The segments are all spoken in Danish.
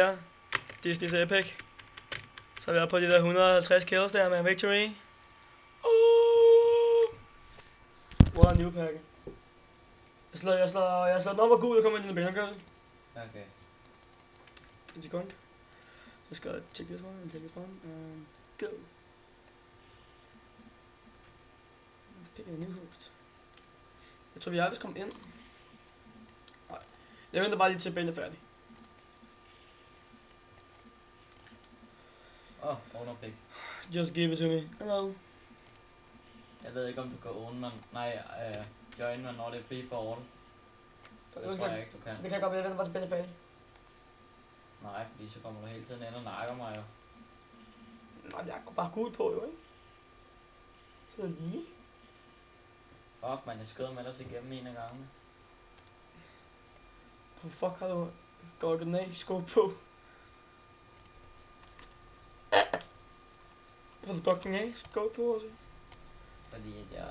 Ja, Disney's Epic. Så er vi oppe på de der 150 kills der med victory. What a new pack. Jeg slår den op og gul og kommer ind i den bænkørsel. Okay. En sekund. Jeg skal check this one and take this one and go. Pick a new host. Jeg tror vi er vist kommet ind. Nej. Jeg venter bare lige til Ben er færdig. Ownerpick. Just give it to me. Hello. Jeg ved ikke om du kan own man. Nej, join man når det er free for all. Det tror jeg ikke du kan. Det kan jeg godt, men jeg venter bare til Ben er færdig. Nej, fordi så kommer du hele tiden ind og nakker mig jo. Nej, jeg går bare gul på jo, ikke? Så er det lige. Fuck man, jeg skød med ellers igennem en af gangene. Hvor fuck har du gået den af sko på? Hvorfor har du gået den af sko på også? Fordi at jeg...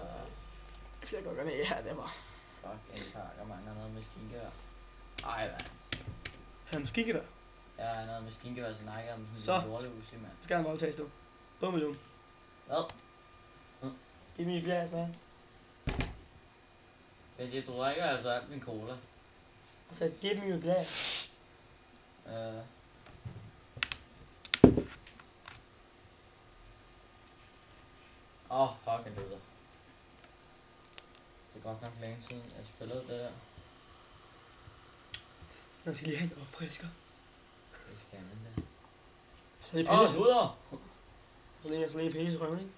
Flere går den af her, det var. Fuck, en pakker mangler noget med skinkevær. Ej, mand. Han måske ikke der. Jeg er noget med skinkevær, så nakker jeg med Så. sådan en lortehus, mand. Skal han voldtages du? Bum med dum. Hvad? Giv mig et glas, man. Men jeg drikker altså alt min cola. Og så give mig et glas. Fuck en leder. Det er godt nok længe siden, jeg spillede det der. Man skal lige have en opfrisker. Det skal jeg vente. Så lige pisse. Huder! Så lige pisse røven, ikke?